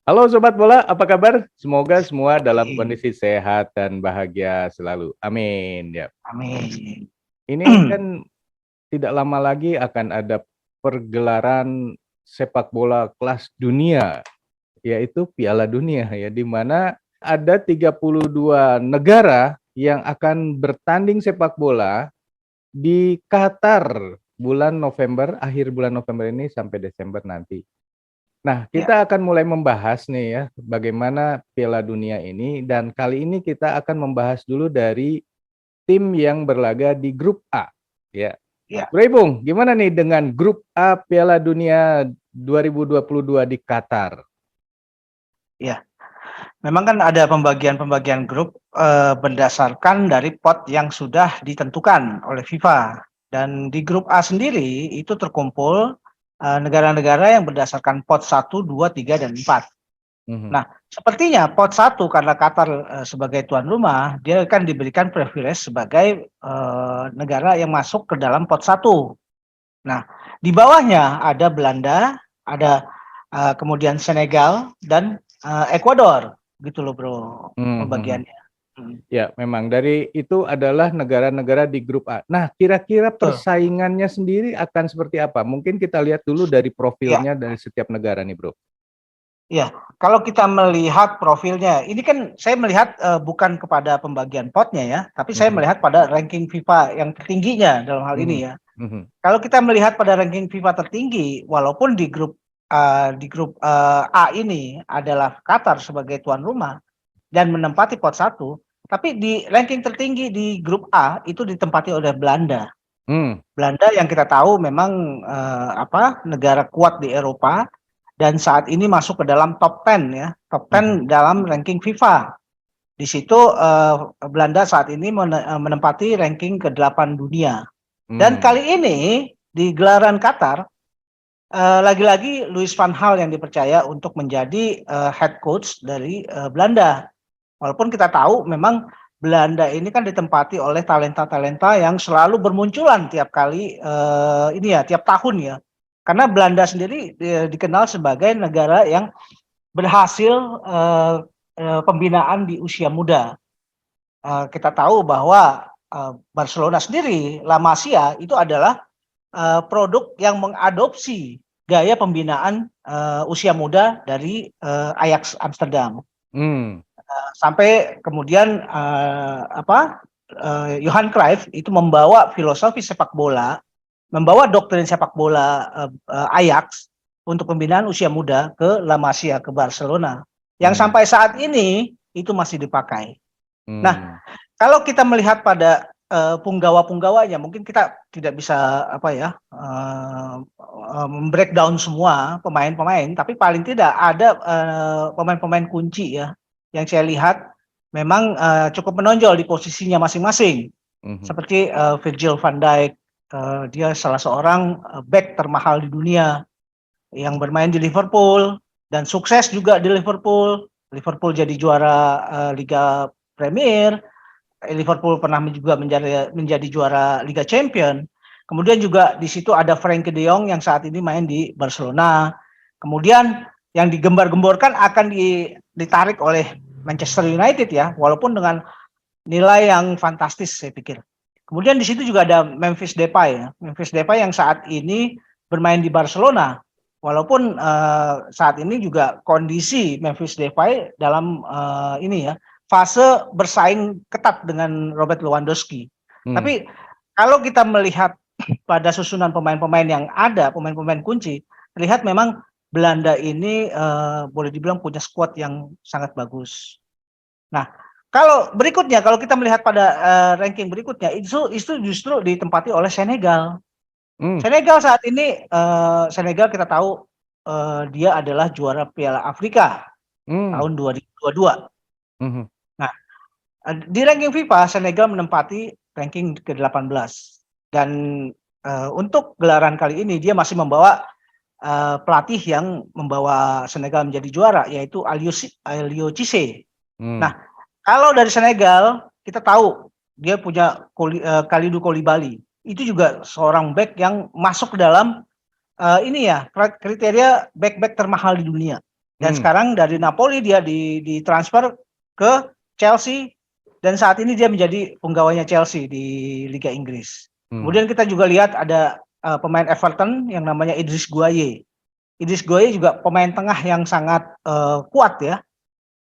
Halo Sobat Bola, apa kabar? Semoga semua dalam Baik, kondisi sehat dan bahagia selalu. Amin. Ya, amin. ini kan tidak lama lagi akan ada pergelaran sepak bola kelas dunia, yaitu Piala Dunia ya, di mana ada 32 negara yang akan bertanding sepak bola di Qatar bulan November, akhir bulan November ini sampai Desember nanti. Nah, Ya, kita akan mulai membahas nih ya, bagaimana Piala Dunia ini, dan kali ini kita akan membahas dulu dari tim yang berlaga di grup A. Ya, ya, Bro Ibung, gimana nih dengan grup A Piala Dunia 2022 di Qatar? ya. Memang kan ada pembagian-pembagian grup berdasarkan dari pot yang sudah ditentukan oleh FIFA. Dan di grup A sendiri itu terkumpul negara-negara yang berdasarkan pot 1, 2, 3, dan 4. Mhm. Nah, sepertinya pot 1 karena Qatar sebagai tuan rumah, dia akan diberikan privilege sebagai negara yang masuk ke dalam pot 1. Nah, di bawahnya ada Belanda, ada kemudian Senegal dan Ekuador, gitu loh bro Mhm. pembagiannya. Hmm, Ya, memang dari itu adalah negara-negara di grup A. Nah, kira-kira betul. persaingannya sendiri akan seperti apa? Mungkin kita lihat dulu dari Ya, profilnya dari setiap negara nih, Bro. ya. Kalau kita melihat profilnya, ini kan saya melihat bukan kepada pembagian potnya ya, tapi saya Mhm. melihat pada ranking FIFA yang tertingginya dalam hal Mhm. ini ya. Mhm. Kalau kita melihat pada ranking FIFA tertinggi, walaupun di grup A ini adalah Qatar sebagai tuan rumah dan menempati pot 1, tapi di ranking tertinggi di grup A itu ditempati oleh Belanda. Hmm. Belanda yang kita tahu memang negara kuat di Eropa dan saat ini masuk ke dalam top 10 ya, top Mhm. 10 dalam ranking FIFA. Di situ Belanda saat ini menempati ranking ke-8 dunia. Dan Hmm. kali ini di gelaran Qatar lagi-lagi Louis van Gaal yang dipercaya untuk menjadi head coach dari Belanda. Walaupun kita tahu memang Belanda ini kan ditempati oleh talenta-talenta yang selalu bermunculan tiap kali tiap tahun ya. Karena Belanda sendiri dikenal sebagai negara yang berhasil pembinaan di usia muda. Kita tahu bahwa Barcelona sendiri, La Masia itu adalah produk yang mengadopsi gaya pembinaan usia muda dari Ajax Amsterdam. Hmm. Sampai kemudian Johan Cruyff itu membawa filosofi sepak bola, membawa doktrin sepak bola Ajax untuk pembinaan usia muda ke La Masia, ke Barcelona, yang Hmm. sampai saat ini itu masih dipakai. Nah, Hmm. kalau kita melihat pada punggawa-punggawanya, mungkin kita tidak bisa breakdown semua pemain-pemain, tapi paling tidak ada pemain-pemain kunci ya yang saya lihat memang cukup menonjol di posisinya masing-masing. Mhm. Seperti Virgil van Dijk, dia salah seorang back termahal di dunia yang bermain di Liverpool dan sukses juga di Liverpool. Liverpool jadi juara Liga Premier. Liverpool pernah juga menjadi juara Liga Champion. Kemudian juga di situ ada Frenkie de Jong yang saat ini main di Barcelona. Kemudian yang digembar-gemborkan akan ditarik oleh Manchester United ya, walaupun dengan nilai yang fantastis saya pikir. Kemudian di situ juga ada Memphis Depay ya. Memphis Depay yang saat ini bermain di Barcelona. Walaupun saat ini juga kondisi Memphis Depay dalam fase bersaing ketat dengan Robert Lewandowski. Hmm. Tapi kalau kita melihat pada susunan pemain-pemain yang ada, pemain-pemain kunci, terlihat memang Belanda ini boleh dibilang punya skuad yang sangat bagus. Nah, kalau kita melihat pada ranking berikutnya, itu justru ditempati oleh Senegal. Hmm. Senegal kita tahu dia adalah juara Piala Afrika Hmm. tahun 2022. Mhm. Nah, di ranking FIFA Senegal menempati ranking ke-18 dan untuk gelaran kali ini dia masih membawa pelatih yang membawa Senegal menjadi juara yaitu Aliou Cisse. Hmm. Nah, kalau dari Senegal kita tahu dia punya Kalidou Koulibaly. Itu juga seorang back yang masuk ke dalam kriteria back-back termahal di dunia. Dan sekarang dari Napoli dia ditransfer ke Chelsea dan saat ini dia menjadi penggawanya Chelsea di Liga Inggris. Kemudian kita juga lihat ada pemain Everton yang namanya Idris Gueye. Idris Gueye juga pemain tengah yang sangat kuat ya,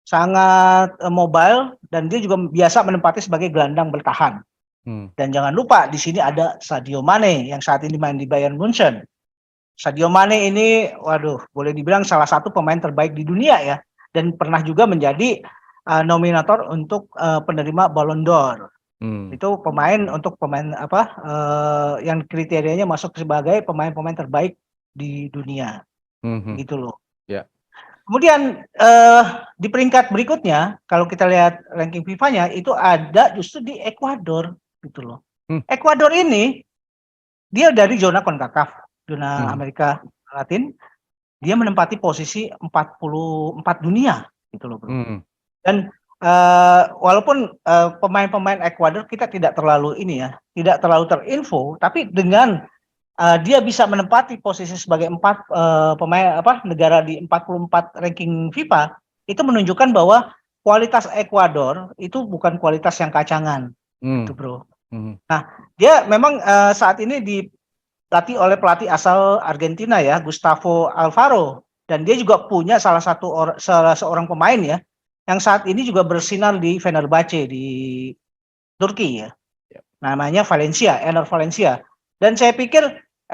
sangat mobile, dan dia juga biasa menempati sebagai gelandang bertahan. Dan jangan lupa di sini ada Sadio Mane yang saat ini main di Bayern Munchen. Sadio Mane ini, waduh, boleh dibilang salah satu pemain terbaik di dunia ya, dan pernah juga menjadi nominator untuk penerima Ballon d'Or. Itu pemain yang kriterianya masuk sebagai pemain-pemain terbaik di dunia, gitu loh. Ya. Kemudian di peringkat berikutnya, kalau kita lihat ranking FIFA-nya itu ada justru di Ekuador, gitu loh. Ekuador ini dia dari zona CONCACAF. Zona Amerika Latin, dia menempati posisi 44 dunia, gitu loh, bro. Dan walaupun pemain-pemain Ekuador kita tidak terlalu tidak terlalu terinfo, tapi dengan dia bisa menempati posisi sebagai negara di 44 ranking FIFA, itu menunjukkan bahwa kualitas Ekuador itu bukan kualitas yang kacangan, gitu, bro. Nah, dia memang saat ini dilatih oleh pelatih asal Argentina ya, Gustavo Alfaro, dan dia juga punya salah seorang pemain ya yang saat ini juga bersinar di Fenerbahce di Turki ya. Namanya Ener Valencia. Dan saya pikir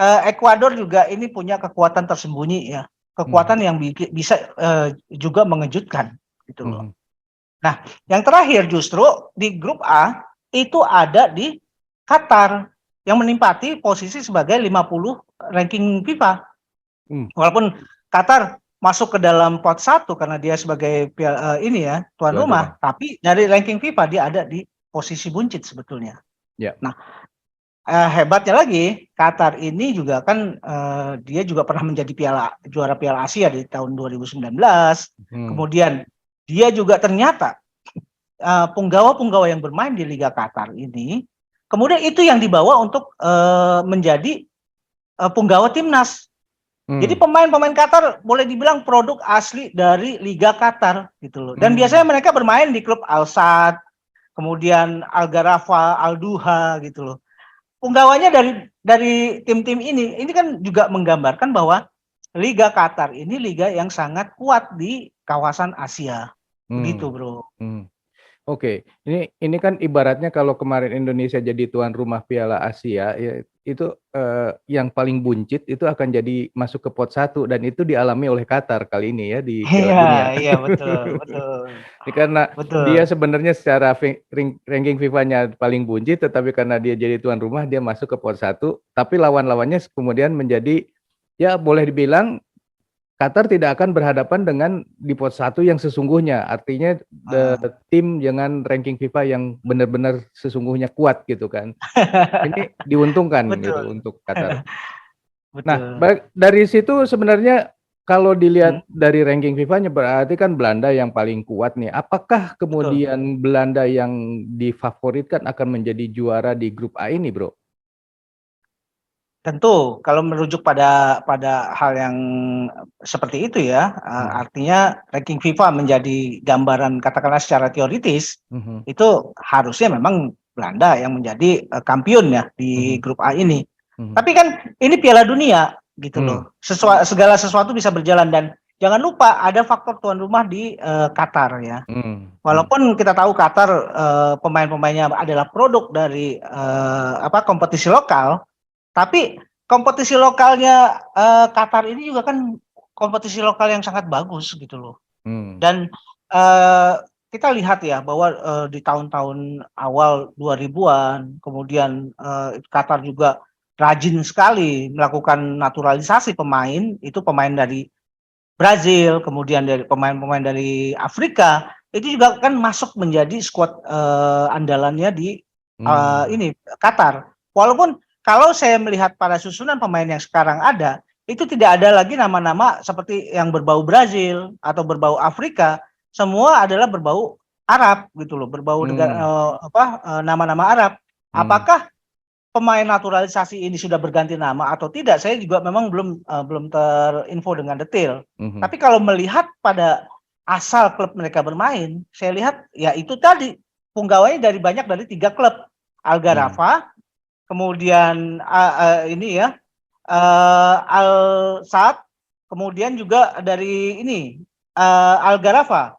Ekuador juga ini punya kekuatan tersembunyi ya, kekuatan yang bisa juga mengejutkan, gitu loh. Nah, yang terakhir justru di grup A itu ada di Qatar yang menempati posisi sebagai 50 ranking FIFA. Walaupun Qatar masuk ke dalam pot 1 karena dia sebagai tuan rumah, tapi dari ranking FIFA dia ada di posisi buncit sebetulnya. Yeah. Nah, hebatnya lagi Qatar ini juga kan dia juga pernah menjadi juara Piala Asia di tahun 2019. Kemudian dia juga ternyata punggawa-punggawa yang bermain di Liga Qatar ini, kemudian itu yang dibawa untuk menjadi punggawa timnas. Jadi pemain-pemain Qatar boleh dibilang produk asli dari Liga Qatar, gitu loh. Dan biasanya mereka bermain di klub Al Sadd, kemudian Al Gharafa, Al Duha, gitu loh. Punggawanya dari tim-tim ini kan juga menggambarkan bahwa Liga Qatar ini liga yang sangat kuat di kawasan Asia, begitu, bro. Oke, ini kan ibaratnya kalau kemarin Indonesia jadi tuan rumah Piala Asia, ya itu yang paling buncit itu akan jadi masuk ke pot 1 dan itu dialami oleh Qatar kali ini ya di Piala Dunia. Iya betul. Karena dia sebenarnya secara ranking FIFA-nya paling buncit, tetapi karena dia jadi tuan rumah dia masuk ke pot 1, tapi lawan-lawannya kemudian menjadi ya boleh dibilang Qatar tidak akan berhadapan dengan di pot 1 yang sesungguhnya, artinya tim dengan ranking FIFA yang benar-benar sesungguhnya kuat gitu kan. Ini diuntungkan gitu untuk Qatar. Nah, dari situ sebenarnya kalau dilihat dari ranking FIFA-nya berarti kan Belanda yang paling kuat nih. Apakah kemudian Belanda yang difavoritkan akan menjadi juara di grup A ini, bro? Tentu, kalau merujuk pada hal yang seperti itu ya, artinya ranking FIFA menjadi gambaran katakanlah secara teoritis, itu harusnya memang Belanda yang menjadi kampiun ya di grup A ini. Tapi kan ini Piala Dunia gitu loh, segala sesuatu bisa berjalan dan jangan lupa ada faktor tuan rumah di Qatar ya. Walaupun kita tahu Qatar pemain-pemainnya adalah produk dari kompetisi lokal. Tapi kompetisi lokalnya Qatar ini juga kan kompetisi lokal yang sangat bagus gitu loh. Dan kita lihat ya bahwa di tahun-tahun awal 2000-an kemudian Qatar juga rajin sekali melakukan naturalisasi pemain, itu pemain dari Brazil, kemudian dari pemain-pemain dari Afrika, itu juga kan masuk menjadi skuad andalannya di Qatar. Walaupun kalau saya melihat pada susunan pemain yang sekarang ada, itu tidak ada lagi nama-nama seperti yang berbau Brazil atau berbau Afrika, semua adalah berbau Arab gitu loh, berbau nama-nama Arab. Apakah pemain naturalisasi ini sudah berganti nama atau tidak, saya juga memang belum terinfo dengan detail. Tapi kalau melihat pada asal klub mereka bermain, saya lihat ya itu tadi punggawanya dari 3 klub, Al Gharafa, kemudian ini ya Al Sadd, kemudian juga dari ini Al Gharafa.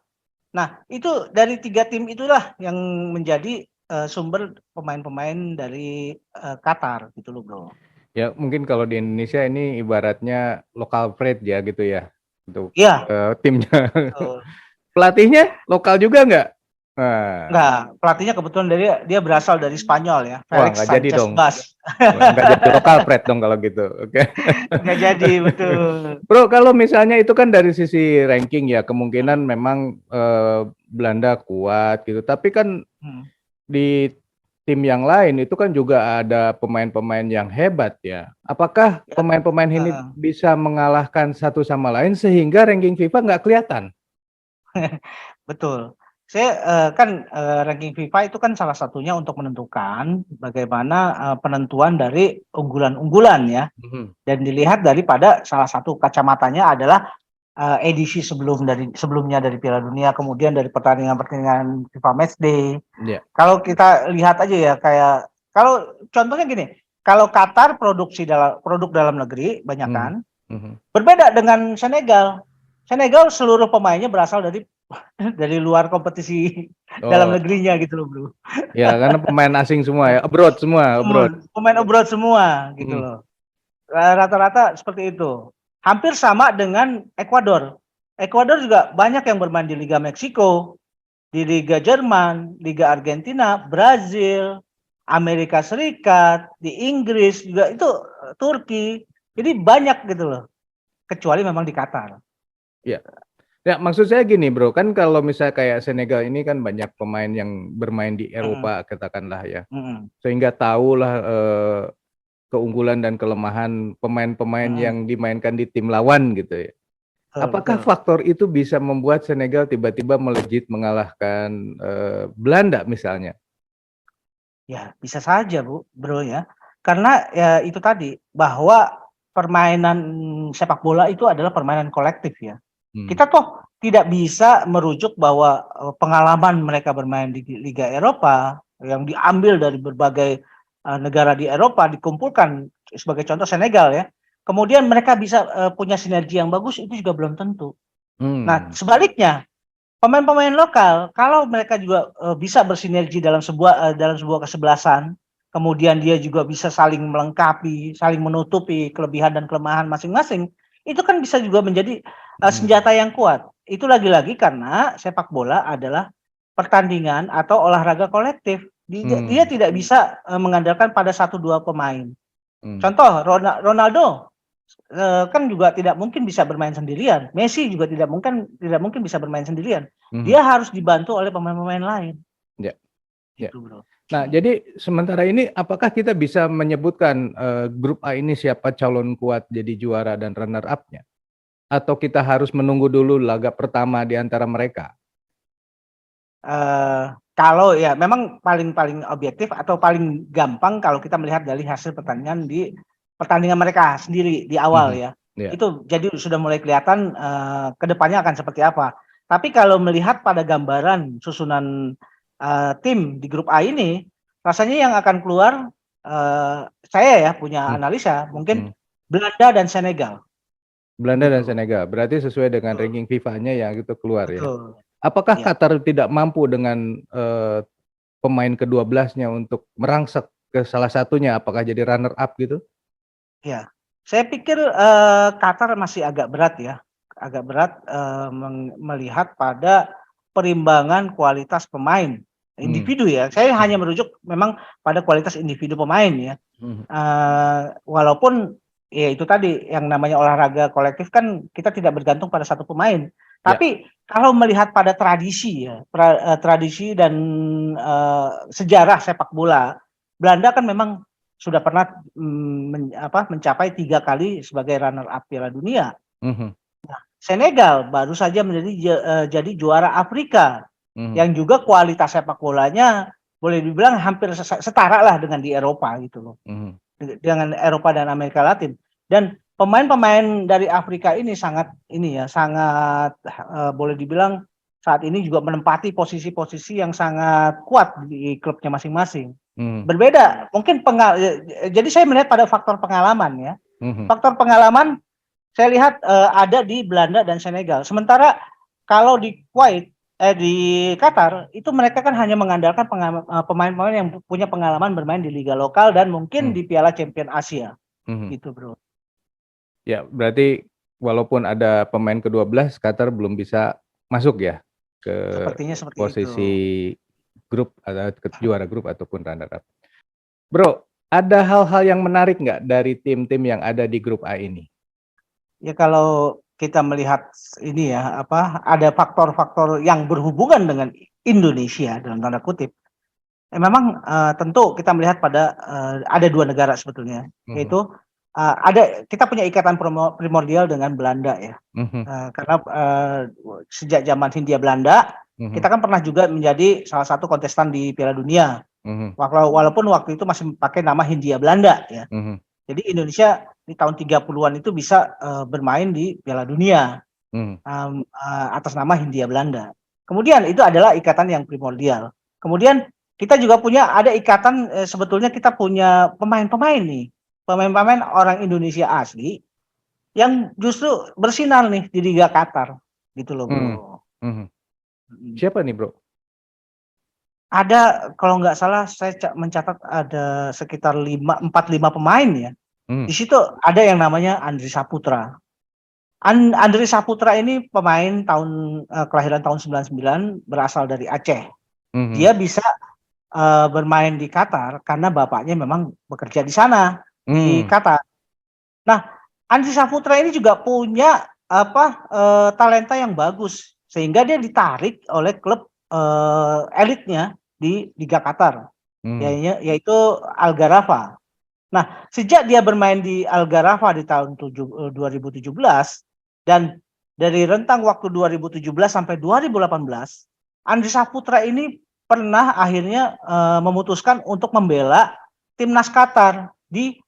Nah, itu dari 3 tim itulah yang menjadi sumber pemain-pemain dari Qatar gitu loh, Bro. Ya mungkin kalau di Indonesia ini ibaratnya lokal pride ya gitu ya untuk Iya, timnya. betul. Pelatihnya lokal juga nggak? Nah, Enggak, pelatihnya kebetulan dia berasal dari Spanyol ya, wah Felix nggak jadi Sanchez dong. Bas. Nggak jadi lokal pride dong kalau gitu. Oke. Enggak jadi, betul. Bro, kalau misalnya itu kan dari sisi ranking ya, kemungkinan memang Belanda kuat gitu. Tapi kan Hmm. di tim yang lain itu kan juga ada pemain-pemain yang hebat ya. Apakah Ya, pemain-pemain ini bisa mengalahkan satu sama lain sehingga ranking FIFA nggak kelihatan? betul. Saya ranking FIFA itu kan salah satunya untuk menentukan bagaimana penentuan dari unggulan-unggulan ya. Dan dilihat daripada salah satu kacamatanya adalah edisi sebelumnya dari Piala Dunia, kemudian dari pertandingan FIFA Matchday. Yeah. Kalau kita lihat aja ya, kayak kalau contohnya gini, kalau Qatar produk dalam negeri banyak kan, berbeda dengan Senegal. Senegal seluruh pemainnya berasal dari luar kompetisi dalam negerinya gitu loh, Bro. Ya, karena pemain asing semua ya, abroad semua, abroad. Pemain abroad semua gitu loh. Rata-rata seperti itu. Hampir sama dengan Ekuador. Ekuador juga banyak yang bermain di Liga Meksiko, di Liga Jerman, Liga Argentina, Brazil, Amerika Serikat, di Inggris juga itu, Turki. Jadi banyak gitu loh. Kecuali memang di Qatar. Ya. Ya, maksud saya gini, Bro, kan kalau misalnya kayak Senegal ini kan banyak pemain yang bermain di Eropa, katakanlah ya. Sehingga tahulah keunggulan dan kelemahan pemain-pemain yang dimainkan di tim lawan gitu ya. Apakah faktor itu bisa membuat Senegal tiba-tiba melejit mengalahkan Belanda misalnya? Ya, bisa saja, Bro ya. Karena ya itu tadi, bahwa permainan sepak bola itu adalah permainan kolektif ya. Kita toh tidak bisa merujuk bahwa pengalaman mereka bermain di Liga Eropa yang diambil dari berbagai negara di Eropa dikumpulkan, sebagai contoh Senegal ya. Kemudian mereka bisa punya sinergi yang bagus, itu juga belum tentu. Nah, sebaliknya pemain-pemain lokal kalau mereka juga bisa bersinergi dalam sebuah kesebelasan, kemudian dia juga bisa saling melengkapi, saling menutupi kelebihan dan kelemahan masing-masing, itu kan bisa juga menjadi senjata yang kuat. Itu lagi-lagi karena sepak bola adalah pertandingan atau olahraga kolektif. Dia tidak bisa mengandalkan pada 1-2 pemain. Contoh Ronaldo kan juga tidak mungkin bisa bermain sendirian. Messi juga tidak mungkin bisa bermain sendirian. Dia harus dibantu oleh pemain-pemain lain. Ya. Gitu, Bro. Nah, jadi sementara ini apakah kita bisa menyebutkan grup A ini siapa calon kuat jadi juara dan runner up-nya? Atau kita harus menunggu dulu laga pertama di antara mereka? Kalau ya memang paling objektif atau paling gampang kalau kita melihat dari hasil pertandingan mereka sendiri di awal ya. Itu jadi sudah mulai kelihatan kedepannya akan seperti apa. Tapi kalau melihat pada gambaran susunan tim di grup A ini, rasanya yang akan keluar, saya ya punya analisa, mungkin Belanda dan Senegal. Belanda dan Senegal, berarti sesuai dengan ranking FIFA-nya yang itu keluar ya. Apakah Qatar tidak mampu dengan pemain ke-12-nya untuk merangsek ke salah satunya, apakah jadi runner up gitu? Ya, saya pikir Qatar masih agak berat ya, melihat pada perimbangan kualitas pemain individu ya. Saya hanya merujuk memang pada kualitas individu pemain ya. Walaupun ya itu tadi yang namanya olahraga kolektif kan kita tidak bergantung pada satu pemain. Tapi kalau melihat pada tradisi ya, tradisi dan sejarah sepak bola, Belanda kan memang sudah pernah mencapai 3 kali sebagai runner up Piala Dunia. Nah, Senegal baru saja jadi juara Afrika, yang juga kualitas sepak bolanya boleh dibilang hampir setara lah dengan di Eropa gitu loh. Mhm. Dengan Eropa dan Amerika Latin. Dan pemain-pemain dari Afrika ini sangat boleh dibilang saat ini juga menempati posisi-posisi yang sangat kuat di klubnya masing-masing. Mhm. Berbeda, mungkin jadi saya melihat pada faktor pengalaman ya. Mhm. Faktor pengalaman saya lihat ada di Belanda dan Senegal. Sementara kalau di Kuwait, di Qatar itu mereka kan hanya mengandalkan pemain-pemain yang punya pengalaman bermain di liga lokal dan mungkin di Piala Champion Asia, Mhm. gitu bro. Ya, berarti walaupun ada pemain ke-12, Qatar belum bisa masuk ya ke Sepertinya seperti posisi itu. grup atau ke juara grup ataupun runner up. Bro, ada hal-hal yang menarik nggak dari tim-tim yang ada di grup A ini? Ya kalau kita melihat ini ya, ada faktor-faktor yang berhubungan dengan Indonesia dalam tanda kutip. Memang tentu kita melihat pada ada 2 negara sebetulnya, yaitu kita punya ikatan primordial dengan Belanda ya. Karena sejak zaman Hindia Belanda, kita kan pernah juga menjadi salah satu kontestan di Piala Dunia. Walaupun waktu itu masih pakai nama Hindia Belanda ya. Jadi Indonesia di tahun 30-an itu bisa bermain di Piala Dunia atas nama Hindia Belanda. Kemudian itu adalah ikatan yang primordial. Kemudian kita juga ada ikatan, sebetulnya kita punya pemain-pemain nih, pemain-pemain orang Indonesia asli yang justru bersinar nih di Liga Qatar, gitu loh bro. Siapa nih bro? Ada kalau nggak salah saya mencatat ada sekitar 4-5 pemain ya. Di situ ada yang namanya Andri Saputra. Andri Saputra ini pemain kelahiran tahun 99, berasal dari Aceh. Dia bisa bermain di Qatar karena bapaknya memang bekerja di sana di Qatar. Nah, Andri Saputra ini juga punya talenta yang bagus sehingga dia ditarik oleh klub elitnya di Liga Qatar, yaitu Al Gharafa. Nah, sejak dia bermain di Al Gharafa di tahun 2017 dan dari rentang waktu 2017 sampai 2018, Andri Saputra ini pernah akhirnya memutuskan untuk membela timnas Qatar di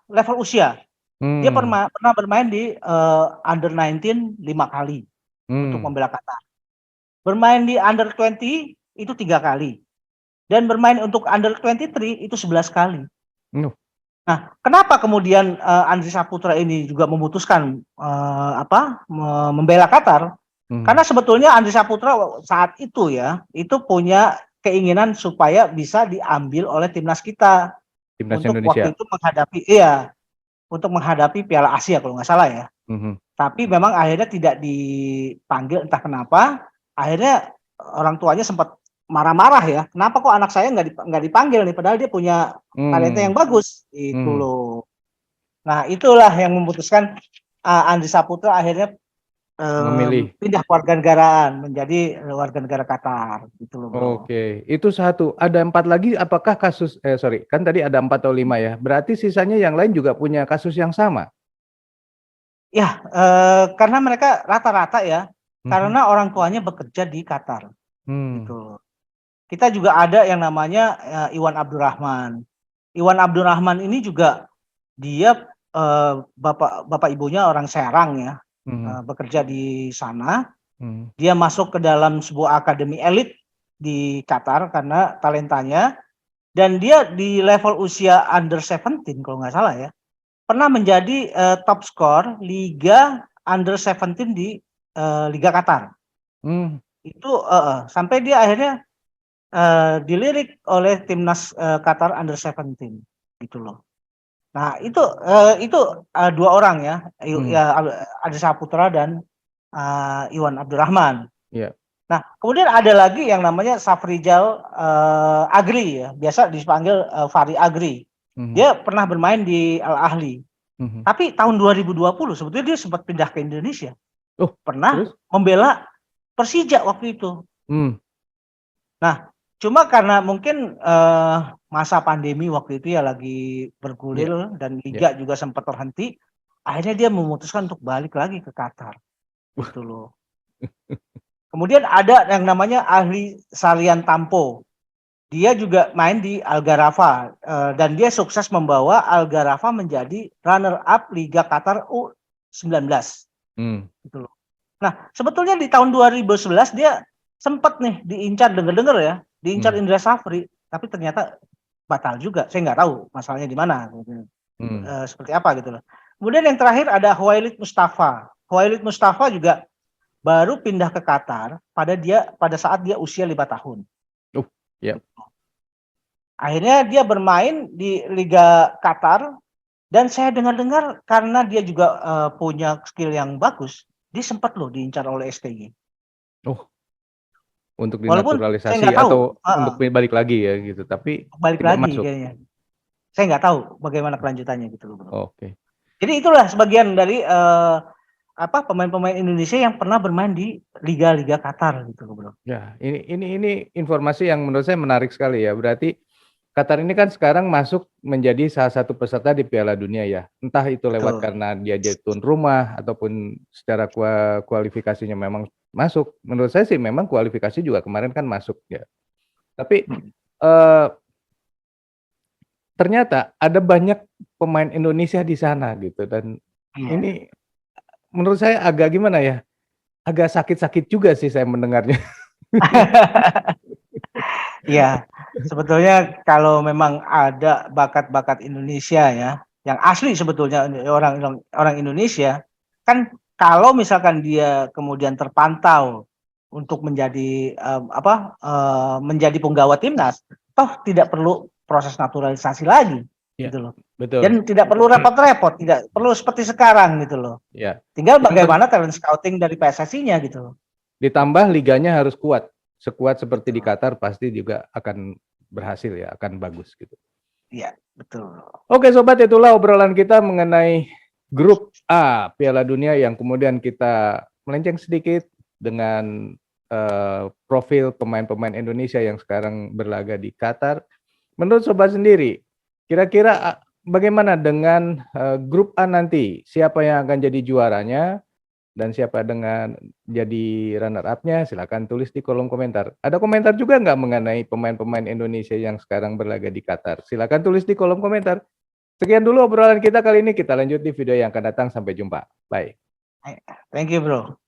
level usia. Dia pernah bermain di under 19 5 kali untuk membela Qatar. Bermain di under 20 itu 3 kali. Dan bermain untuk under 23 itu 11 kali. Nah, kenapa kemudian Andri Saputra ini juga memutuskan membela Qatar? Karena sebetulnya Andri Saputra saat itu ya, itu punya keinginan supaya bisa diambil oleh timnas kita untuk Indonesia. waktu itu untuk menghadapi Piala Asia kalau nggak salah ya. Tapi memang akhirnya tidak dipanggil entah kenapa. Akhirnya orang tuanya sempat marah-marah ya. Kenapa kok anak saya nggak dipanggil nih? Padahal dia punya talenta yang bagus. Itu loh. Nah itulah yang memutuskan Andri Saputra akhirnya memilih pindah kewarganegaraan menjadi warga negara Qatar. Gitu loh bro. Oke, itu satu. Ada 4 lagi. Apakah kasus? Kan tadi ada 4 atau 5 ya. Berarti sisanya yang lain juga punya kasus yang sama. Ya, karena mereka rata-rata ya, karena orang tuanya bekerja di Qatar. Gitu. Kita juga ada yang namanya Iwan Abdurrahman. Iwan Abdurrahman ini juga dia bapak ibunya orang Serang ya, bekerja di sana. Dia masuk ke dalam sebuah akademi elit di Qatar karena talentanya, dan dia di level usia under 17 kalau nggak salah ya, pernah menjadi top skor Liga under 17 di Liga Qatar. Itu sampai dia akhirnya dilirik oleh timnas Qatar under 17 gitu loh. Nah itu 2 orang ya, Andri Saputra dan Iwan Abdurrahman. Nah kemudian ada lagi yang namanya Safrijal Agri ya, biasa dipanggil Fahri Agri. Dia pernah bermain di Al Ahly. Tapi tahun 2020 sebetulnya dia sempat pindah ke Indonesia. Pernah membela Persija waktu itu. Nah, cuma karena mungkin masa pandemi waktu itu ya lagi bergulir dan liga juga sempat terhenti, akhirnya dia memutuskan untuk balik lagi ke Qatar. Gitu loh. Kemudian ada yang namanya Ahli Sarian Tampo. Dia juga main di Algarava dan dia sukses membawa Algarava menjadi runner up Liga Qatar U19. Gitu loh. Nah, sebetulnya di tahun 2011 dia sempat nih diincar, denger-denger ya, diincar Indra Safri, tapi ternyata batal juga. Saya nggak tahu masalahnya di mana, gitu. Seperti apa gitu loh. Kemudian yang terakhir ada Huwailid Mustafa. Huwailid Mustafa juga baru pindah ke Qatar pada saat dia usia 5 tahun. Akhirnya dia bermain di Liga Qatar dan saya dengar-dengar karena dia juga punya skill yang bagus, dia sempat loh diincar oleh STY. Untuk Walaupun saya dinaturalisasi nggak tahu, atau untuk balik lagi ya gitu, tapi balik tidak lagi masuk. kayaknya. Saya nggak tahu bagaimana kelanjutannya gitu loh, Bro. Oke. Jadi itulah sebagian dari pemain-pemain Indonesia yang pernah bermain di liga-liga Qatar gitu loh, Bro. Ya, ini informasi yang menurut saya menarik sekali ya. Berarti Qatar ini kan sekarang masuk menjadi salah satu peserta di Piala Dunia ya. Entah itu lewat karena dia jadi tuan rumah ataupun secara kualifikasinya memang masuk. Menurut saya sih memang kualifikasi juga kemarin kan masuk ya. Tapi ternyata ada banyak pemain Indonesia di sana gitu, dan ini menurut saya agak gimana ya, agak sakit-sakit juga sih saya mendengarnya. Iya, sebetulnya kalau memang ada bakat-bakat Indonesia ya, yang asli sebetulnya orang Indonesia, kan kalau misalkan dia kemudian terpantau untuk menjadi menjadi penggawa timnas, toh tidak perlu proses naturalisasi lagi, gitu loh. Betul. Dan tidak perlu repot-repot, tidak perlu seperti sekarang gitu loh. Ya. Tinggal bagaimana talent scouting dari PSSI-nya gitu loh. Ditambah liganya harus kuat. Sekuat seperti di Qatar pasti juga akan berhasil ya, akan bagus gitu. Iya, betul. Oke sobat, itulah obrolan kita mengenai grup A Piala Dunia yang kemudian kita melenceng sedikit dengan profil pemain-pemain Indonesia yang sekarang berlaga di Qatar. Menurut sobat sendiri, kira-kira bagaimana dengan grup A nanti? Siapa yang akan jadi juaranya? Dan siapa dengan jadi runner up-nya, silakan tulis di kolom komentar. Ada komentar juga nggak mengenai pemain-pemain Indonesia yang sekarang berlaga di Qatar? Silakan tulis di kolom komentar. Sekian dulu obrolan kita kali ini, kita lanjut di video yang akan datang. Sampai jumpa. Bye. Thank you, bro.